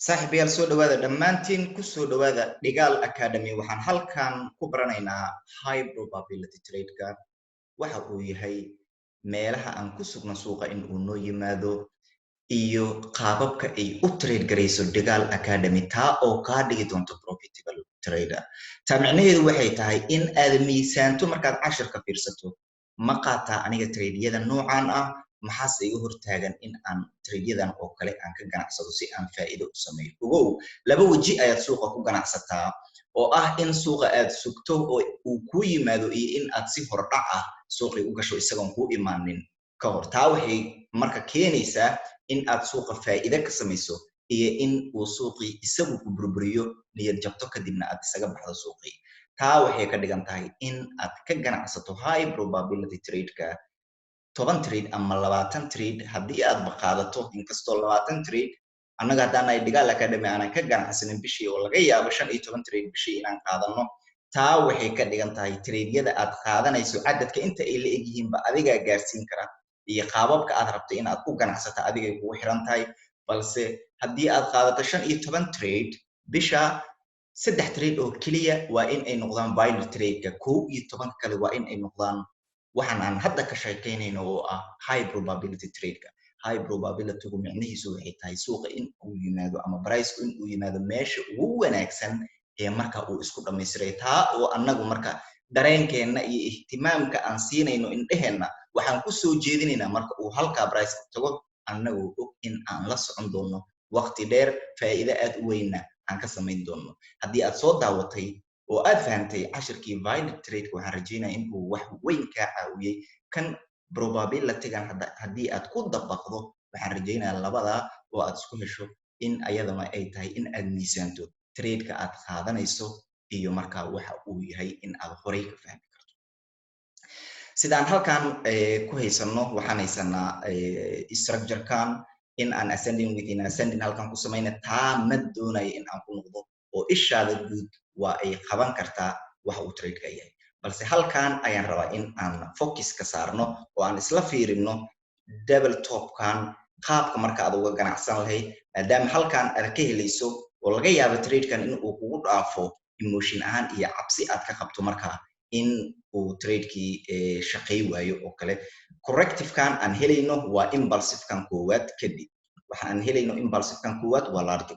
saaxiibayaal soo dhawaada dhammaantiin ku soo dhawaada Dhigaal Academy waxaan halkan ku baranaynaa high probability trade-ka waxa uu yahay meelaha aan ku sugno suuqa in uu noo yimaado iyo qaababka ay u trade garayso Dhigaal Academy taa oo kaa dhigi doonto profitable trader taa micnaheedu waxay tahay in aad miisaanto markaad cashirka fiirsato ma qaataa aniga trade-yada noocan ah maxaase iga hortaagan in aan trade-yadan oo kale aan ka ganacsado si aan faa'iido u sameeyo ogow laba waji ayaad suuqa ku ganacsataa oo ah in suuqa aad sugto oo uu ku yimaado iyo in aad si hordhac ah suuqi u gasho isagoon ku imaanin ka hor taa waxay marka keenaysaa in aad suuqa faa'iido ka samayso iyo in uu suuqi isagu ku burburiyo niyad jabto kadibna aad isaga baxdo suuqi taa waxay ka dhigan tahay in aad ka ganacsato high probability trade-ka 10 trade ama 20 trade haddii aad baqaadato inkastoo 20 trade annaga haddaan ay Dhigaal Academy aanan ka ganacsanin bishii oo laga yaabo 15 trade bishii inaan qaadano taa waxay ka dhigan tahay trade-yada aad qaadanayso cadadka inta ay la egyihiinba adigaa gaarsiin kara iyo qaababka aad rabto in aad ku ganacsato adigay kugu xiran tahay balse haddii aad qaadato 15 trade bisha 3 trade oo keliya waa in ay noqdaan binary trade-ka 11 kale waa in ay noqdaan waxaan aan hadda ka sheekeynayno oo ah high probability trade-ka high probability-gu micnihiisu waxay tahay suuqa in uu yimaado ama price-ku in uu yimaado meesha ugu wanaagsan ee marka uu isku dhammaystiray taa oo annagu marka dareenkeenna iyo ihtimaamka aan siinayno indheheenna waxaan ku soo jeedinaynaa marka uu halkaa price tago annagoo og in aan la socon doono waqti dheer faa'iido aad u weynna aan ka samayn doono haddii aad soo daawatay oo aad fahantay cashirkii binary trade waxaan rajaynayaa in uu wax weyn kaa caawiyey kan probability-gan haddii aad ku dabaqdo waxaan rajaynayaa labadaa oo aad isku hesho in ayadana ay tahay in aad miisaanto trade-ka aad qaadanayso iyo markaa waxa uu yahay in aad horay ka fahmi karto sidaan halkan ku haysano waxaan haysanaa structure-kan in aan ascending within ascending halkan ku samayna taa ma doonayo in aan ku noqdo oo ishaada guud waa ay qaban kartaa waxa uu trade-ka yahay balse halkan ayaan rabaa in aan focus ka saarno oo aan isla fiirino double top-kan qaabka marka aad uga ganacsan lahayd maadaama halkan aad ka helayso oo laga yaabo trade-kan in uu kugu dhaafo emotion ahaan iyo cabsi aad ka qabto marka in uu trade-kii shaqay waayo oo kale corrective-kan aan helayno waa impulsive-kan koowaad kadib waxa aan helayno impulsive-kan koowaad waa large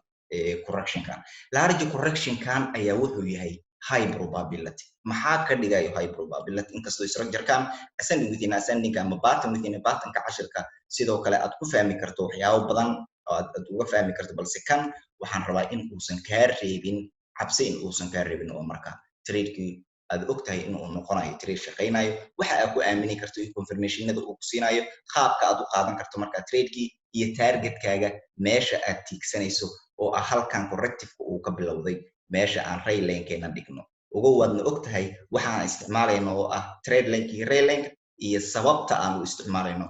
correction-kan large correction-kan ayaa wuxuu yahay high probability maxaa ka dhigayo high probability inkastoo structure-kan ascending within ascending ama bottom within a bottom-ka cashirka sidoo kale aad ku fahmi karto waxyaabo badan oo aad uga fahmi karto balse kan waxaan rabaa in uusan kaa reebin cabsi in uusan kaa reebin oo marka trade-kii aad ogtahay in uu noqonayo trade shaqaynayo waxa aad ku aamini karto iyo confirmation-nada uu ku siinayo qaabka aad u qaadan karto marka trade-kii iyo target-kaaga meesha aad tiigsanayso oo ah halkan corrective-ka uu ka bilowday meesha aan ray lane-keena dhigno ugu waadna ogtahay waxaan isticmaalayno oo ah trade lane-kii ray lane iyo sababta aan u isticmaalayno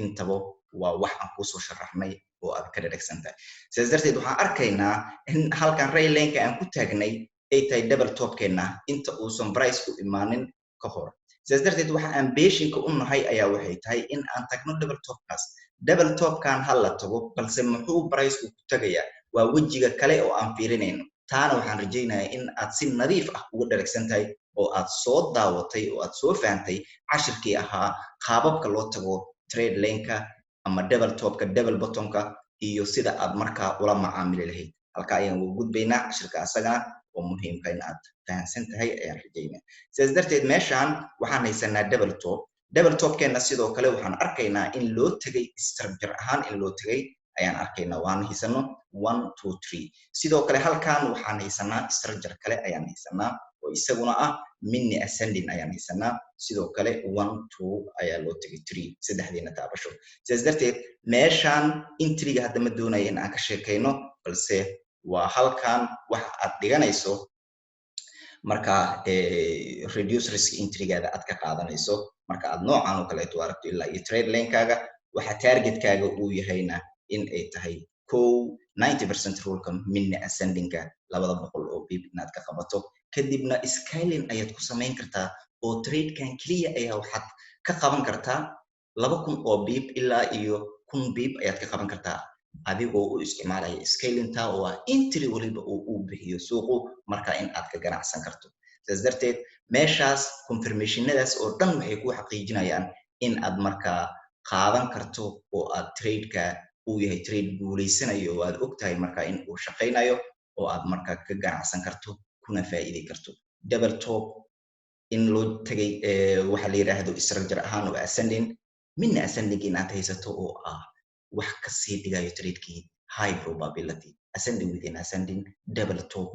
intaba waa wax aan kusoo sharaxnay oo aad ka dhadhagsantahay sidaas darteed waxaan arkaynaa in halkan ray lane-ka aan ku taagnay ay tahay double top-keenna inta uusan price ku imaanin ka hor sidaas darteed waxa aan beeshinka u nahay ayaa waxay tahay in aan tagno double top-kaas double top-kan ha la tago balse muxuu price-ku ku tagayaa waa wejiga kale oo aan fiirinayno taana waxaan rajaynayaa in aad si nadiif ah uga dharagsan tahay oo aad soo daawatay oo aad soo fahantay cashirkii ahaa qaababka loo tago trade lane-ka ama double top-ka double bottom-ka iyo sida aad markaa ula macaamili lahayd halka ayaan ugu gudbaynaa cashirka asagana oo muhiimka in aad fahansan tahay ayaan rajaynaa sidaas darteed meeshaan waxaan haysanaa double top-keenna sidoo kale waxaan arkaynaa in loo tegay structure ahaan in loo tegay ayaan arkaynaa waan haysano 1 2 3 sidoo kale halkan waxaan haysanaa structure kale ayaan haysanaa oo isaguna ah mini ascending ayaan haysanaa sidoo kale 1 2 ayaa loo tegay 3 saddexdeena taabasho sidaas darteed meeshaan entry-ga hadda ma doonayo in aan ka sheekayno balse waa halkan waxa aad dhiganayso marka reduce risk entry-gaada aad ka qaadanayso marka aad noocan oo kaleeto aragto ilaa iyo trade lane-kaaga waxa target-kaaga uu yahayna in ay tahay 90% rule-ka mini ascending-ka 200 oo pip inaad ka qabato kadibna scaling ayaad ku samayn kartaa oo trade-kan keliya ayaa waxaad ka qaban kartaa 2000 oo pip ilaa iyo 1000 pip ayaad ka qaban kartaa adigoo u isticmaalaya scalinta oo entry waliba uu bixiyo suuqu marka in aad ka ganacsan karto sidaas darteed meeshaas confirmationadaas oo dhan waxay ku xaqiijinayaan in aad markaa qaadan karto oo aad trade-ka uu yahay trade guuleysanayo oo aad ogtahay markaa in uu shaqaynayo oo aad markaa ka ganacsan karto kuna faa'iidi karto double top in loo tagay waxa la yiraahdo structure ahaan oo ascending midna ascending in aad haysato oo wax ka sii dhigayo trade-kii high probability ascending within ascending double top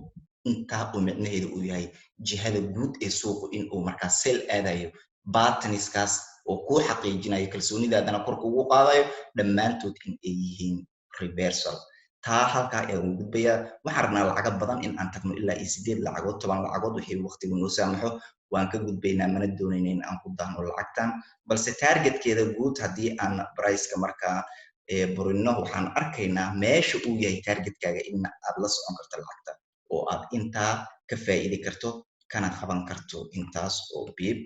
intaa uu micnaheedu uu yahay jihada guud ee suuqu in uu markaa sell aadayo patterns-kaas oo ku xaqiijinayo kalsoonidaadana kor ugu qaadayo dhammaantood in ay yihiin reversal taa halkaa ayaa ugu gudbaya waxaan rabnaa lacago badan in aan tagno ilaa 8 lacagood 10 lacagood wixii waqtigu noo saamaxo waan ka gudbaynaa mana doonayna in aan ku daahno lacagtan balse targetkeeda guud haddii aan price-ka markaa burino waxaan arkaynaa meesha uu yahay targetkaaga in aad la socon karto lacagta oo aad intaa ka faa'iidi karto kana qaban karto intaas oo biib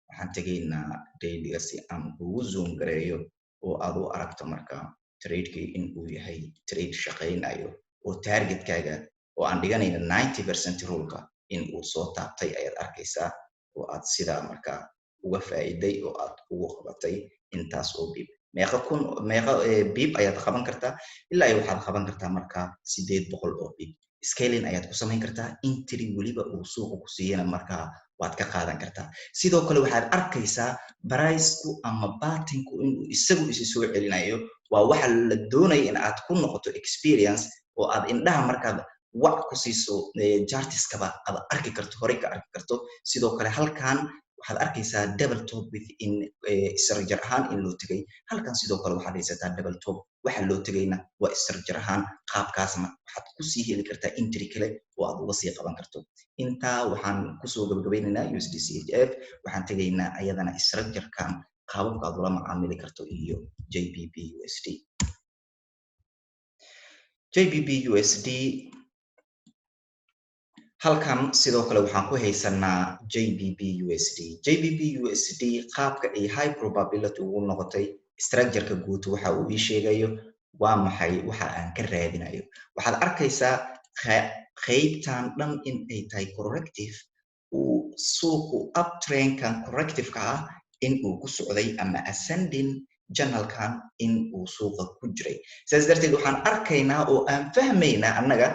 waxaan tegaynaa dayliga si aan ugu zoom gareeyo oo aad u aragto markaa trade-kii in uu yahay trade shaqaynayo oo targetkaaga oo aan dhiganayna 90% ruleka in uu soo taabtay ayaad arkaysaa oo aad sidaa markaa uga faa'iiday oo aad ugu qabatay intaas oo biib meeqa biib ayaad qaban kartaa ilaa waxaad qaban kartaa markaa 800 oo biib scaling ayaad ku samayn kartaa entry waliba uu suuqu ku siiyana markaa waad ka qaadan kartaa sidoo kale waxaad arkaysaa price-ku ama batinku inuu isagu isi soo celinayo waa waxa la doonaya in aad ku noqoto experience oo aad indhaha markaad wax ku siiso chartiskaba aad arki karto horey ka arki karto sidoo kale halkan waxaad arkaysaa double top within structure ahaan in loo tagay halkan sidoo kale waxaad haysataa double top waxa loo tagayna waa structure ahaan qaabkaasna waxaad ku sii heli kartaa entry kale oo aad uga sii qaban karto intaa waxaan kusoo gabagabaynaynaa USDCHF waxaan tegaynaa ayadana structure-kan qaababka aad ula macaamili karto iyo JBP USD JBP USD halkan sidoo kale waxaan ku haysanaa JBP USD JBP USD qaabka ay high probability ugu noqotay structure-ka guud waxa uu ii sheegayo waa maxay waxa aan ka raadinayo waxaad arkaysaa qaybtan dhan in ay tahay corrective uu suuqu uptrend-kan corrective-ka in uu ku socday ama ascending channel-kan in uu suuqa ku jiray sidaas darteed waxaan arkaynaa oo aan fahmaynaa annaga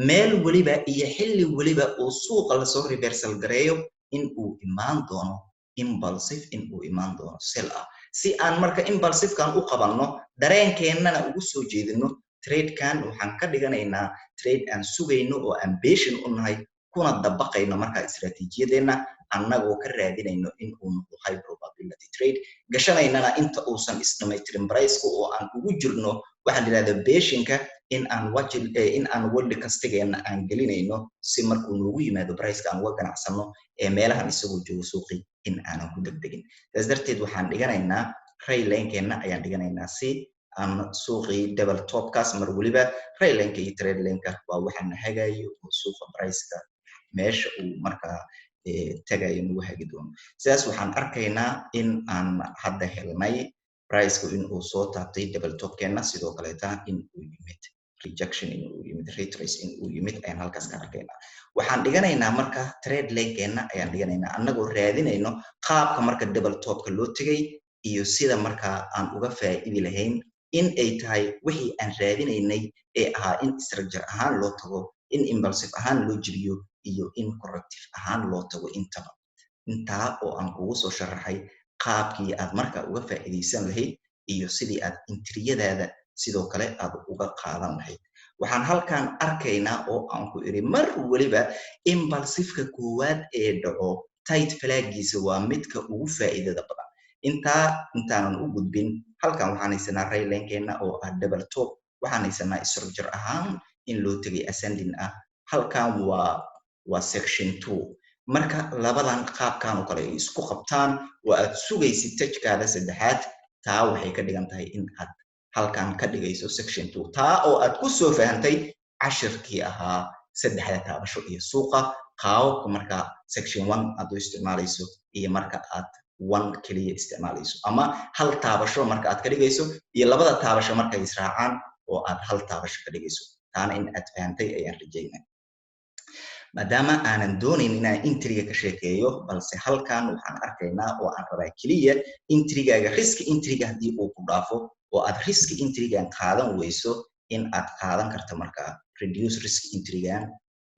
meel waliba iyo xilli waliba oo suuqa lasoo reversal gareeyo in uu imaan doono impulsive in uu imaan doono sell si aan marka impulsive-kan u qabanno dareenkeennana ugu soo jeedino trade-kan waxaan ka dhiganaynaa trade aan sugayno oo aan patient u nahay kuna dabaqayno markaa istiraatiijiyadeenna annagoo ka raadinayno in uu noqdo high probability trade gashanaynana inta uusan isdhamaytirin price-ka oo aan ugu jirno waxaa la yidhahdaa patientka in aan waldi kastigeena aan gelinayno si markuu noogu yimaado price-ka aan uga ganacsano ee meelahan isagoo joogo suuqi in aanan ku degdegin sidaas darteed waxaan dhiganaynaa rayline-keenna ayaan dhiganaynaa si aan suuqii double top-kaas mar waliba rayline-ka iyo trade line-ka waa waxaan hagayo oo suuqa price-ka meesha uu markaa tagayo nagu hagi doono sidaas waxaan arkaynaa in aan hadda helnay price-ku in uu soo taabtay double top-keenna sidoo kaleeta in uu yimid rejection in uu yimid retrace in uu yimid ayaan halkaas ka arkaynaa waxaan dhiganaynaa marka trade line-keenna ayaan dhiganaynaa annagoo raadinayno qaabka marka double top-ka loo tegay iyo sida markaa aan uga faa'iidi lahayn in ay tahay wixii aan raadinaynay ee ahaa in structure ahaan loo tago in impulsive ahaan loo jiriyo iyo in corrective ahaan loo tago intaba intaa oo aan kugu soo sharaxay qaabkii aad markaa uga faa'iidaysan lahayd iyo sidii aad intriyadaada sidoo kale aad uga qaadan lahayd waxaan halkan arkaynaa oo aan ku iri mar waliba impulsive-ka koowaad ee dhaco tight flag-giisa waa midka ugu faa'iidada badan intaanan u gudbin halkan waxaan haysanaa rayline-keenna oo double top waxaan haysanaa structure ahaan in loo tegay ascending halkan waa section 2 marka labadan qaabkan oo kale ay isku qabtaan oo aad sugaysid tajkaada saddexaad taa waxay ka dhigan tahay in aad halkan ka dhigayso section 2 taa oo aad ku soo fahantay cashirkii ahaa saddexda taabasho iyo suuqa qaababka marka section 1 aad u isticmaalayso iyo marka aad 1 kaliya isticmaalayso ama hal taabasho marka aad ka dhigayso iyo labada taabasho marka ay israacaan oo aad hal taabasho ka dhigayso taana in aad fahantay ayaan rajaynaa maadaama aanan doonayn inaan intriga ka sheekeeyo balse halkan waxaan arkaynaa oo aan rabaa keliya intrigaaga riski intriga haddii uu ku dhaafo oo aad riski intrigan qaadan weyso in aad qaadan karto markaa reduce risk intrigan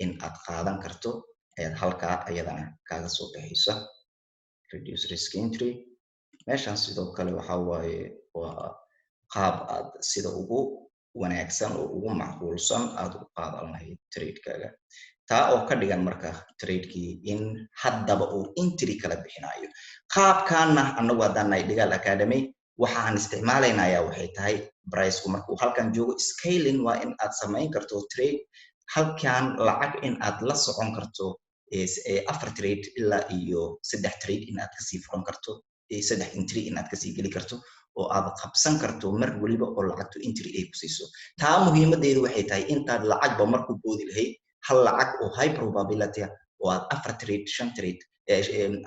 in aad qaadan karto ayaad halkaa ayadana kaaga soo baxaysa reduce risk entry meeshan sidoo kale waxa waaye waa qaab aad sida ugu wanaagsan oo ugu macquulsan aad u qaadan lahayd trade-kaaga taa oo ka dhigan marka trade-kii in haddaba uu entry kala bixinayo qaabkaana annagu haddaan nahay Dhigaal Academy waxaan isticmaalaynaa waxay tahay price-ku markuu halkan joogo scaling waa in aad samayn karto trade halkan lacag in aad la socon karto afar trade ilaa iyo 3 trade in aad kasii furan karto 3 entry in aad kasii geli karto oo aad qabsan karto mar waliba oo lacagtu entry ay ku siiso taa muhiimadeedu waxay tahay intaad lacagba markuu boodi lahayd hal lacag oo high probability oo aad afar trade 5 trade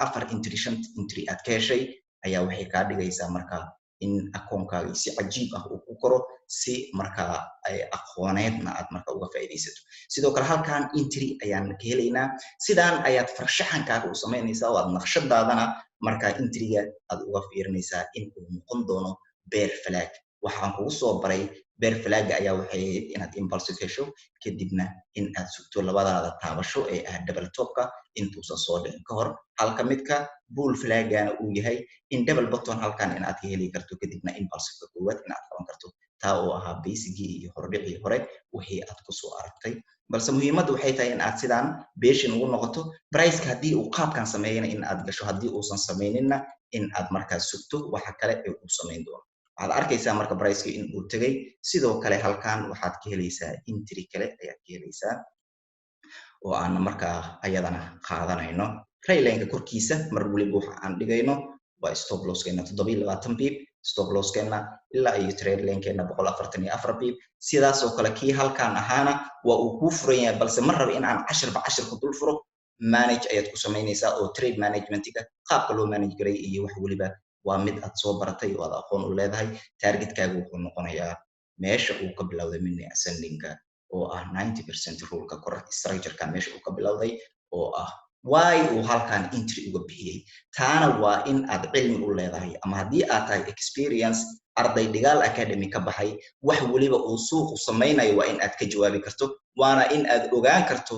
afar entry 5 entry aad ka heshay ayaa waxay ka dhigaysaa marka in akoonkaaga si cajiib ah uu ku koro si marka ay aqooneedna aad marka uga faa'iideysato sidoo kale halkan entry ayaan ka helaynaa sidaan ayaad farshaxankaaga u samaynaysaa oo aad naqshadaadana marka entryga aad uga fiirinaysaa in uu noqon doono bear flag waxaan kugu soo baray bear flag ayaa waxay inaad impulsive hesho kadibna in aad sugto labadaada taabasho ee ah double topka intuusan soo dhicin ka hor halka midka bull flagana uu yahay in double button halkan in aad ka heli karto kadibna impulsive koowaad in aad qaban karto taa oo ahaa basicii iyo hordhicii hore wixii aad ku soo aragtay balse muhiimaddu waxay tahay in aad sidaan beeshin ugu noqoto price haddii uu qaabkan sameeyana in aad gasho haddii uusan sameynina in aad markaas sugto waxa kale ee uu sameyn doono waxaad arkaysaa marka price in uu tagay sidoo kale halkan waxaad ka helaysaa entry kale ayaad ka helaysaa oo aan markaa ayadana qaadanayno raylinka korkiisa mar waliba waxa aan dhigayno waa stop loss-keena 720 pip stop loss-keena ilaa iyo trade lane-keena 144 pip sidaas oo kale kii halkan ahaana waa uu ku furan yahay balse mar raba in aan cashirba cashirku dul furo manage ayaad ku samaynaysaa oo trade management-ka qaabka loo manage garay iyo wax waliba waa mid aad soo baratay oo aad aqoon u leedahay targetkaagu wuxuu noqonayaa meesha uu ka bilowday mini ascending-ka oo ah 90% rule-ka correct structure-ka meesha uu ka bilowday oo ah why uu halkan entry uga bixiyay taana waa in aad cilmi u leedahay ama haddii aad tahay experience arday Dhigaal Academy ka baxay wax waliba uu suuqu samaynayo waa in aad ka jawaabi karto waana in aad ogaan karto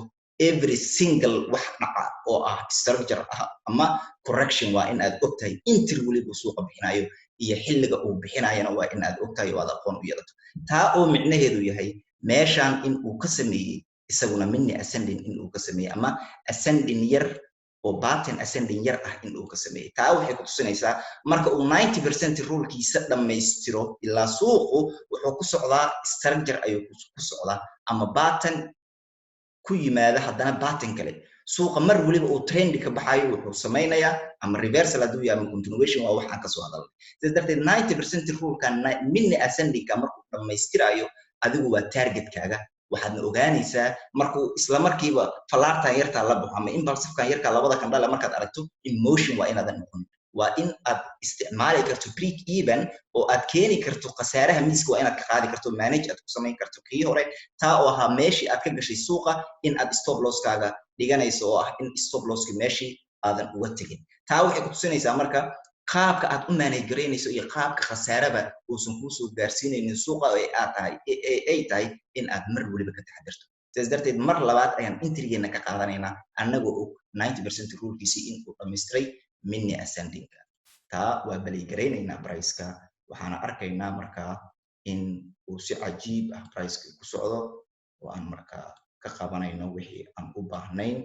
every single wax dhaca oo ah structure ah ama correction waa in aad ogtahay entry waliba suuqa bixinayo iyo xilliga uu bixinayana waa in aad ogtahay oo aad aqoon u yeelato taa oo micnaheedu yahay meeshan in uu ka sameeyay isaguna mini ascending in uu ka sameeyay ama ascending yar oo pattern ascending yar ah in uu ka sameeyay taa waxay ku tusinaysaa marka uu 90% rule-kiisa dhammaystiro ilaa suuqu wuxuu ku socdaa structure ayuu ku socdaa ama pattern ku yimaada haddana pattern kale suuqa mar waliba uu trend ka baxayo wuxuu samaynayaa ama reversal hadduu yahay ama continuation waa wax aan ka soo hadalnay sidaas darteed 90% rule-kan mini ascending-ka markuu dhammaystirayo adigu waa targetkaaga waxaadna ogaanaysaa markuu isla markiiba falaartan yartaa la baxo ama impulsive-kan yarkaa labada kandhale markaad aragto emotion waa inaadan noqon waa in aad isticmaali karto break even oo aad keeni karto khasaaraha miiska waa inaad ka qaadi karto manage aad ku samayn karto kii hore taa oo ahaa meeshii aad ka gashay suuqa in aad stop loss-kaaga dhiganayso oo ah in stop loss-ki meeshii aadan uga tegin taa waxay ku tusinaysaa marka qaabka aad u manage garaynayso iyo qaabka khasaaraba uusan kuu soo gaarsiinaynin suuqa ay tahay in aad mar waliba ka taxadirto sidaas darteed mar labaad ayaan intrigeena ka qaadanaynaa annagoo og 90% rule-kiisii in uu dhammaystiray mini ascending-ka taa waa baligaraynaynaa price-ka waxaana arkaynaa markaa in uu si cajiib ah price-ka ku socdo oo aan markaa ka qabanayno wixii aan u baahnayn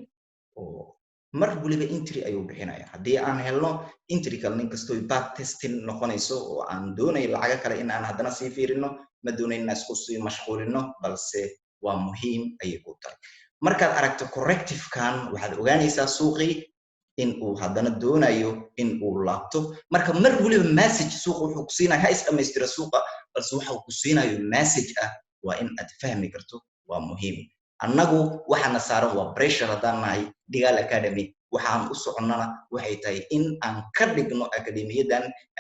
oo mar waliba entry ayuu bixinaya haddii aan helno entry kale nin kastoo back testing noqonayso oo aan doonayo lacaga kale in aan haddana sii fiirino ma doonayn inaan isku sii mashquulino balse waa muhiim ayay ku tahay markaad aragto corrective-kan waxaad ogaanaysaa suuqii in uu haddana doonayo in uu laabto marka mar waliba message suuqa wuxuu ku siinayo ha is dhammaystira suuqa balse waxa uu ku siinayo message ah waa in aad fahmi karto waa muhiim annagu waxaana saaran waa pressure haddaan nahay Dhigaal Academy waxaan u soconnana waxay tahay in aan ka dhigno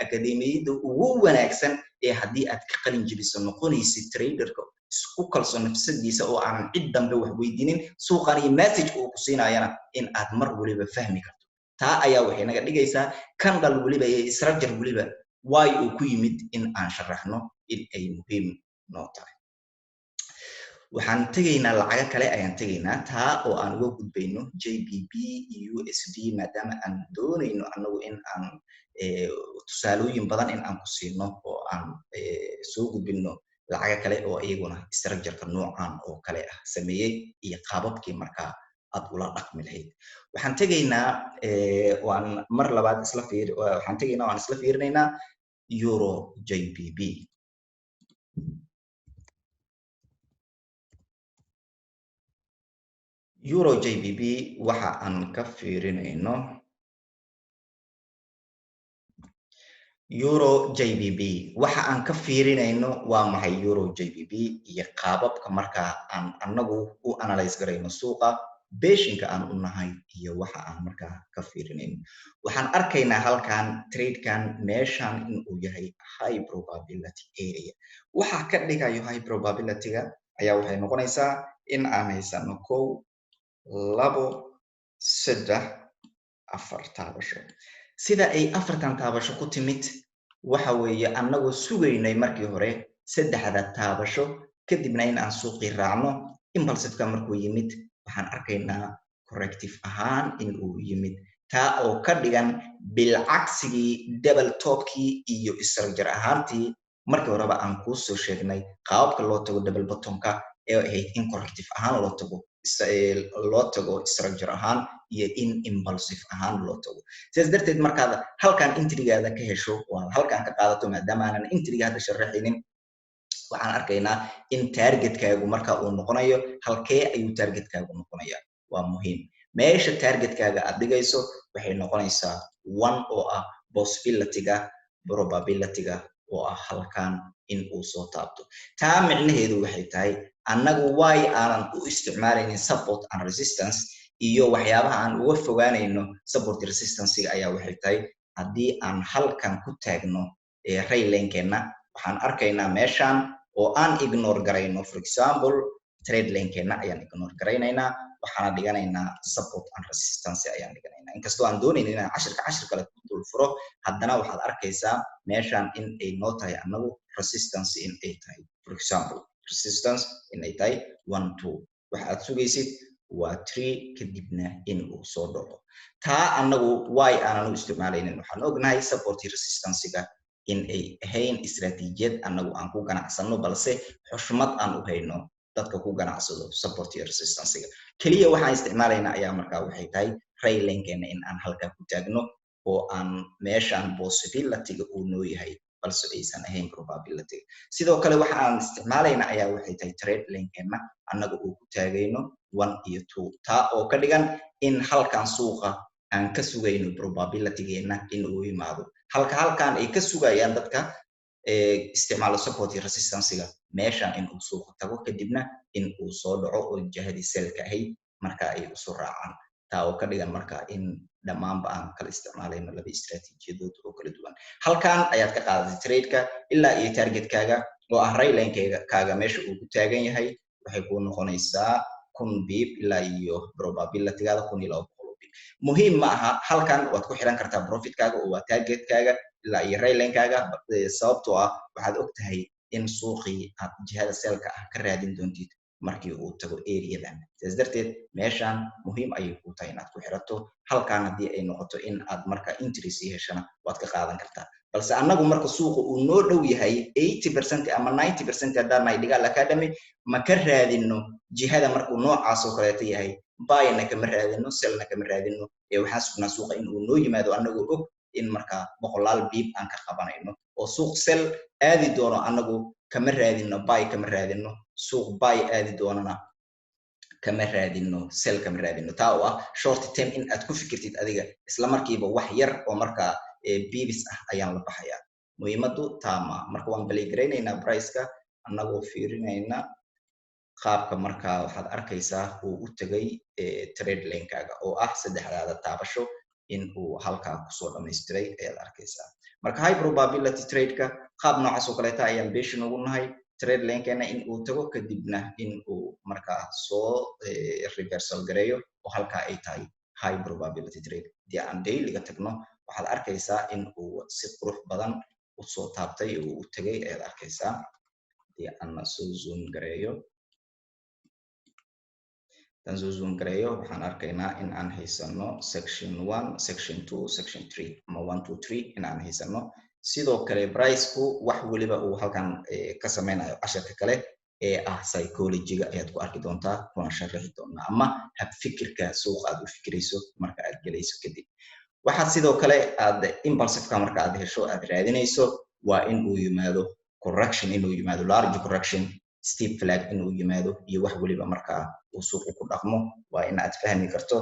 akademiyada ugu wanaagsan ee haddii aad ka qalin jebiso noqonaysid traderka isku kalsoon nafsadiisa oo aan cid dambe wax weydiinin suuqan iyo message uu ku siinayana in aad mar waliba fahmi karto taa ayaa waxay naga dhigaysaa candle waliba iyo structure waliba why uu ku yimid in aan sharaxno in ay muhiim noo tahay waxaan tegaynaa lacaga kale ayaan tegaynaa taa oo aan uga gudbayno JBP iyo USD maadaama aan doonayno anagu in aan tusaalooyin badan in aan ku siino oo aan soo gudbino lacaga kale oo iyaguna structure-ka noocan oo kale ah sameeyay iyo qaababkii markaa aad ula dhaqmi lahayd waxaan tegaynaa waan mar labaad waxaan tegaynaa waan isla fiirinaynaa Euro JBP Euro JBP waxa aan ka fiirinayno Euro JBP waxa aan ka fiirinayno waa maxay Euro JBP iyo qaababka markaa aan anagu u analyze garayno suuqa beeshinka aan u nahay iyo waxa aan markaa ka fiirinayno waxaan arkaynaa halkan tradekan meeshan in uu yahay high probability area waxa ka dhigayo high probability-ga ayaa waxay noqonaysaa in aan haysano 1 2 3 4 taabasho sida ay afartan taabasho ku timid waxa weeye anagoo sugaynay markii hore saddexda taabasho kadibna in aan suuqii raacno impulsive-ka markuu yimid waxaan arkaynaa corrective ahaan in uu yimid taa oo ka dhigan bilcagsigii double topkii iyo structure ahaantii markii horeba aan kuu soo sheegnay qaababka loo tago double bottomka ee ahayd in corrective ahaan loo tago structure ahaan iyo in impulsive ahaan loo tago sidaas darteed markaad halkan intrigaada ka hesho waa halkan ka qaadato maadaama aanan intriga hadda sharaxaynin waxaan arkaynaa in targetkaagu marka uu noqonayo halkee ayuu targetkaagu noqonayaa waa muhiim meesha targetkaaga aad dhigayso waxay noqonaysaa 1 oo ah possibility-ga probability-ga oo ah halkan in uu soo taabto taa micnaheedu waxay tahay annagu why aanan u isticmaalaynin support and resistance iyo waxyaabaha aan uga fogaanayno support resistance-ga ayaa waxay tahay haddii aan halkan ku taagno raylankeena waxaan arkaynaa meeshan oo aan ignore garayno for example trade lane-keena ayaan ignore garaynaynaa waxaana dhiganaynaa support and resistance ayaan dhiganaynaa inkastoo aan doonaynin inaan cashir kale ku dul furo haddana waxaad arkaysaa meeshan in ay noo tahay annagu resistance in ay tahay for example resistance in ay tahay 1 2 waxaad sugaysid waa 3 kadibna in uu soo dhaco taa annagu why aanan u isticmaalaynin waxaan ognahay support iyo resistance-ga in ay ahayn istiraatiijiyad annagu aan ku ganacsano balse xushmad aan u hayno dadka ku ganacsado support iyo resistance-ga kaliya waxaan isticmaalaynaa ayaa markaa waxay tahay raylankeena in aan halkaa ku taagno oo aan meeshan possibility-ga uu noo yahay balse aysan ahayn probability sidoo kale waxa aan isticmaalaynaa ayaa waxay tahay trade lane-keena annaga uu ku taagayno 1 iyo 2 taa oo ka dhigan in halkan suuqa aan ka sugayno probability-geena in uu yimaado halkan ay ka sugayaan dadka isticmaalo support iyo resistance-ga meeshan in uu suuqa tago kadibna in uu soo dhaco oo jihadii sell-ka ahayd marka ay u soo raacaan taa oo ka dhigan marka in dhammaanba aan kala isticmaalayno laba istiraatiijiyadood oo kala duwan halkan ayaad ka qaadatay trade-ka ilaa iyo targetkaaga oo ah raylanekaaga meesha uu ku taagan yahay waxay kuu noqonaysaa 1000 bip ilaa iyo probability-gaada 1200 bip muhiim ma aha halkan waad ku xiran kartaa profitkaaga oo waa targetkaaga ilaa iyo raylankaaga sababtoo ah waxaad ogtahay in suuqii aad jihada sell-ka ah ka raadin doontid markii uu tago areadan sidaas darteed meeshan muhiim ayay ku tahay inaad ku xirato halkan haddii ay noqoto in aad marka interest heshana waad ka qaadan kartaa balse annagu marka suuqa uu noo dhow yahay 80% ama 90% haddaan nahay Dhigaal Academy ma ka raadino jihada markuu noocaas oo kaleeto yahay buyna kama raadino sellna kama raadino waxaan sugnaa suuqa in uu noo yimaado annagoo og in marka boqolaal bip aan ka qabanayno oo suuq sell aadi doono annagu kama raadino buy kama raadino suuq buy aadi doonana kama raadino sell kama raadino taa oo ah short term in aad ku fikirtid adiga isla markiiba wax yar oo marka bibis ah ayaan la baxayaa muhiimadu taama marka waan balay garaynaynaa price-ka annagoo fiirinayna qaabka markaa waxaad arkaysaa uu u tagay trade lane-kaaga oo ah saddexdaada taabasho in uu halkaa kusoo dhamaystiray ayaad arkaysaa. marka high probability trade-ka qaab noocaas oo kaleeta ayaan beeshin ugu nahay trade lane-keena in uu tago kadibna in uu markaa soo reversal gareeyo oo halkaa ay tahay high probability trade. haddii aan dailyga tagno waxaad arkaysaa in uu si qurux badan usoo taabtay oo u tagay ayaad arkaysaa. haddii aan soo zoom gareeyo waxaan arkaynaa in aan haysano section 1 section 2 section 3 ama 1 2 3 in aan haysano. sidoo kale price-ku wax waliba uu halkan ka sameynayo casharka kale ee ah psychology-ga ayaad ku arki doontaa kuna sharaxi doonaa ama hab fikirka suuqa aad u fikirayso marka aad gelayso kadib. waxaad sidoo kale aad impulsive-ka marka aad hesho aad raadinayso waa in uu yimaado correction, inuu yimaado large correction, steep flag inuu yimaado iyo wax waliba markaa uu suuqu ku dhaqmo waa in aad fahmi karto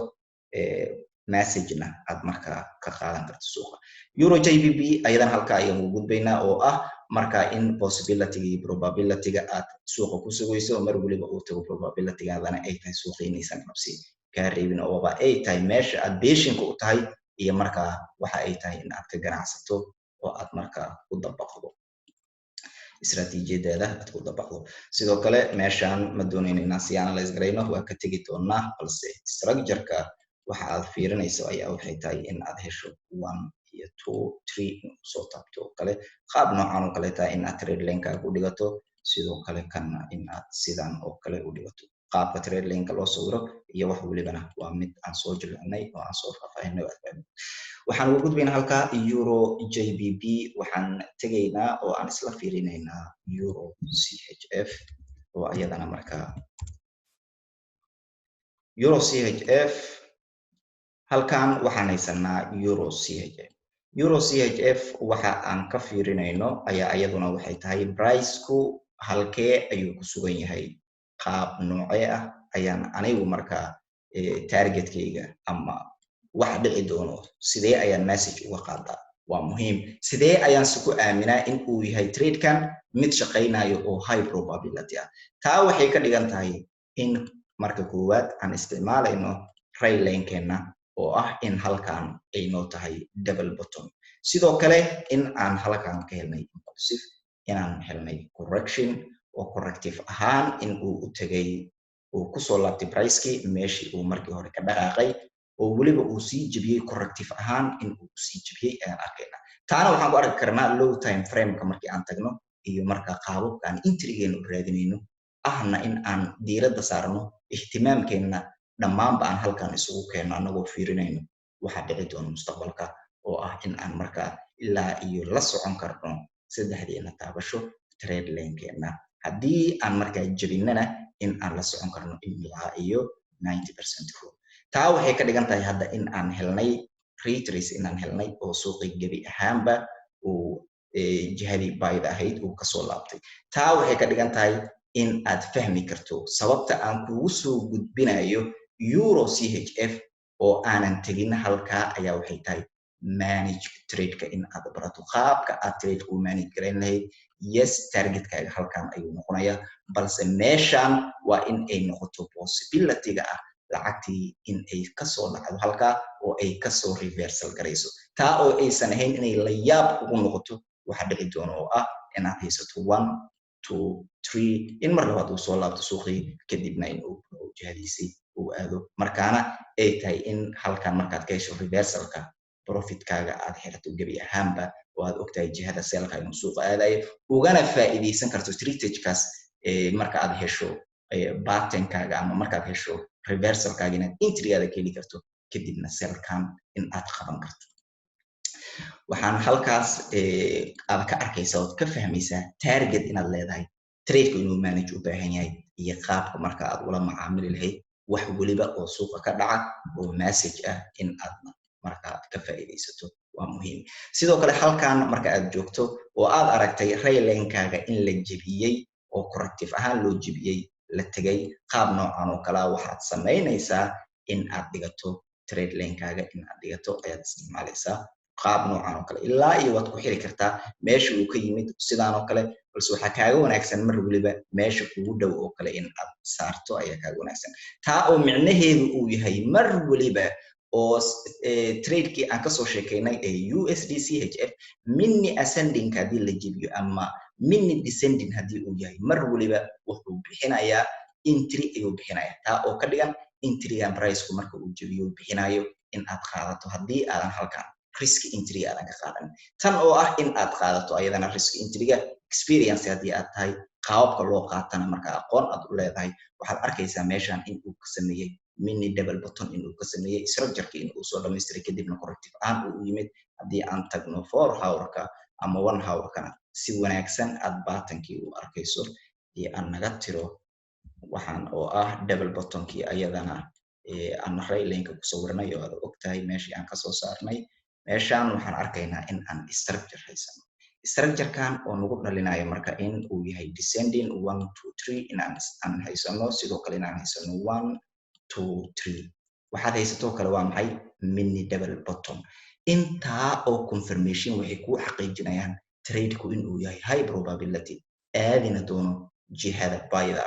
message-na aad markaa ka qaadan karto suuqa. euro jbb ayadan halkaa ayaan ugu gudbaynaa oo ah markaa in possibility-ga iyo probability-ga aad suuqa ku sugayso mar waliba uu tago probability-gaadana ay tahay suuqa inaysan qabsi kaa reebin ooba ay tahay meesha aad beeshinka u tahay iyo markaa waxa ay tahay in aad ka ganacsato oo aad markaa ku dabaqdo istaraatiijiyadeeda aad ku dabaqdo. sidoo kale meeshaan ma doonayno inaan si analyze garayno waa ka tegi doonaa balse structure-ka waxa aad fiirinayso ayaa waxay tahay in aad hesho 1 iyo 2 3 in soo taabto oo kale qaab noocan oo kale tahay in aad trade lane-kaaga u dhigato sidoo kale kana in aad sidan oo kale u dhigato. qaabka trade lane-ka loo sawiro iyo wax walibana waa mid aan soo jilcinay oo aan soo faahfaahinay. waxaan ugu gudbaynaa halkaa euro jbb waxaan tegaynaa oo aan isla fiirinaynaa euro chf oo ayadana markaa euro chf halkan waxaan haysanaa euro chf waxa aan ka fiirinayno ayaa ayaduna waxay tahay price-ku halkee ayuu ku sugan yahay qaab noocee ah ayaan anigu markaa targetkayga ama wax dhici doono sidee ayaan message uga qaadaa waa muhiim. sidee ayaan si ku aaminaa in uu yahay trade-kan mid shaqaynayo oo high probability ah. taa waxay ka dhigan tahay in marka koowaad aan isticmaalayno trail lane-keena oo ah in halkan ay noo tahay double bottom. sidoo kale in aan halkan ka helnay impulsive, inaan helnay correction oo corrective ahaan in uu u tagay uu kusoo laabtay price-kii meeshii uu markii hore ka dhaqaaqay oo waliba uu sii jebiyey corrective ahaan in uu sii jebiyey ayaan arkaynaa. taana waxaan ku arki karnaa low time frame-ka markii aan tagno iyo marka qaababka aan intrigeena u raadinayno ahna in aan diiradda saarno ihtimaamkeenna dhammaanba aan halkan isugu keenno annagoo fiirinayno waxa dhici doona mustaqbalka oo ah in aan markaa ilaa iyo la socon karno saddexdeena taabasho trade lane-keena. haddii aan markaa jebinana in aan la socon karno ilaa iyo 90% rule. taa waxay ka dhigan tahay hadda in aan helnay retrace inaan helnay oo suuqi gebi ahaanba uu jihadii bayda ahayd uu kasoo laabtay. taa waxay ka dhigan tahay in aad fahmi karto sababta aan kugu soo gudbinayo euro chf oo aanan tegin halkaa ayaa waxay tahay manage trade-ka in aad barato qaabka aad trade ku manage garayn lahayd. yes targetkaaga halkan ayuu noqonayaa balse meeshaan waa in ay noqoto possibility-ga ah lacagtii in ay kasoo dhacdo halkaa oo ay kasoo reversal garayso. taa oo aysan ahayn inay la yaab ugu noqoto waxa dhici doona oo ah inaad haysato 1 2 3 in mar labaad uu soo laabto suuqii kadibna in uu jihadiisii uu aado markaana ay tahay in halkan markaad ka hesho reversalka profitkaaga aad xirato gebi ahaanba oo aad ogtahay jihada seelka inuu suuqa aadayo ugana faa'iidaysan karto strategy-kaas marka aad hesho pattern-kaaga ama markaad hesho reversalkaaga inaad entry-gaada ka heli karto kadibna selkan in aad qaban karto. waxaan halkaas aad ka arkaysaa ood ka fahmaysaa target inaad leedahay trade-ku inuu manage u baahan yahay iyo qaabka marka aad ula macaamili lahayd wax waliba oo suuqa ka dhaca oo message ah in aad markaa ka faa'iidaysato waa muhiim. sidoo kale halkan marka aad joogto oo aad aragtay rail lane-kaaga in la jebiyey oo corrective ahaan loo jebiyey la tegay qaab noocan oo kala waxaad samaynaysaa in aad dhigato trade lane-kaaga in aad dhigato ayaad isticmaalaysaa qaab noocan oo kale ilaa iyo waad ku xiri kartaa meesha uu ka yimid sidaan oo kale balse waxaa kaaga wanaagsan mar waliba meesha kugu dhow oo kale in aad saarto ayaa kaaga wanaagsan taa oo micnaheedu uu yahay mar waliba oo tradekii aan kasoo sheekaynay ee USDCHF mini ascending haddii la jebiyo ama mini descending haddii uu yahay mar waliba wuxuu bixinayaa entry ayuu bixinayaa taa oo ka dhigan entrygan priceku marka uu jebiyo bixinayo in aad qaadato haddii aadan halkan risk entry aadan ka qaadan tan oo ah in aad qaadato ayadana risk entryga experience haddii aad tahay qaababka loo qaatana marka aqoon aad u leedahay waxaad arkaysaa meeshan in uu ka sameeyey mini double button in uu ka sameeyey structure-ki in uu soo dhammaystiray kadibna corrective aan uu yimid haddii aan tagno 4 hour-ka ama 1 hour-kana si wanaagsan aad batankii u arkayso iyo aan naga tiro waxaan oo ah double button-kii ayadana aan raylinka ku sawirnay oo aad ogtahay meeshii aan kasoo saarnay meeshaan waxaan arkaynaa in aan structure haysano structure-kan oo nagu dhalinayo marka in uu yahay descending 1 2 3 in aan haysano sidoo kale inaan haysano 1 2 3 waxaad haysatoo kale waa maxay mini double button intaa oo confirmation waxay kuu xaqiijinayaan tradeku inuu yahay high probability aadina doono jihada bayda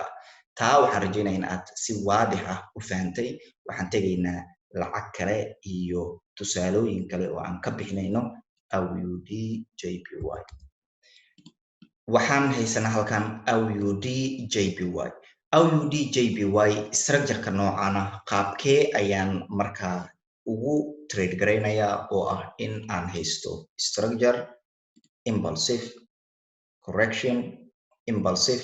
taa waxaan rajaynayaa in aad si waadix ah u fahantay waxaan tegaynaa lacag kale iyo tusaalooyin kale oo aan ka bixinayno AUD JPY waxaan haysanaa halkan AUD JPY AUD JPY structure-ka noocana qaabkee ayaan markaa ugu trade garaynayaa oo ah in aan haysto structure impulsive correction impulsive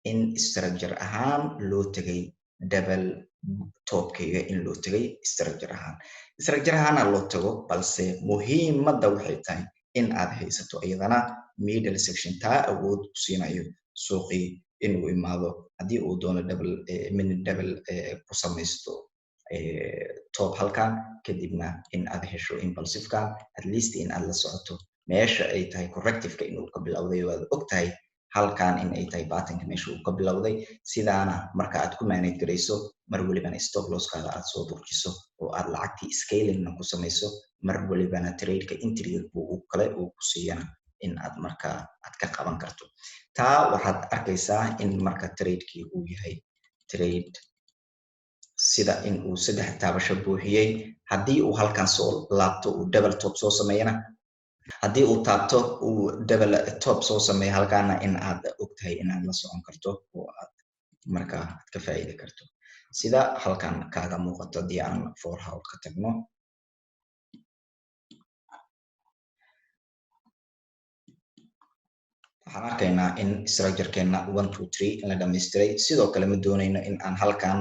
in structure ahaan loo tagay double topkayga in loo tagay structure ahaan loo tago balse muhiimadda waxay tahay in aad haysato iyadana middle section taa awood u siinayo suuqii inuu imaado haddii uu doono double mini double ku samaysto top halkan kadibna in aad hesho impulsive-kan at least in aad la socoto meesha ay tahay corrective-ka inuu ka bilowday waad ogtahay halkan in ay tahay batanka meesha uu ka bilowday sidaana marka aad ku manage garayso mar walibana stop loss-kaada aad soo burjiso oo aad lacagtii scaling-na ku samayso mar walibana trade-ka entry-ga uu kale uu ku siiyana in aad marka aad ka qaban karto taa waxaad arkaysaa in marka trade-kii uu yahay trade sida in uu 3 taabasho buuxiyey haddii uu halkan soo laabto uu double top soo sameeyana haddii uu taabto uu double top soo sameeyo halkaana in aad ogtahay in aad la socon karto oo aad markaa aad ka faa'iidi karto sida halkan kaaga muuqato haddii aan 4 hour ka tagno waxaan arkaynaa in structure-keena 1 2 3 in la dhammaystiray sidoo kale ma doonayno in aan halkan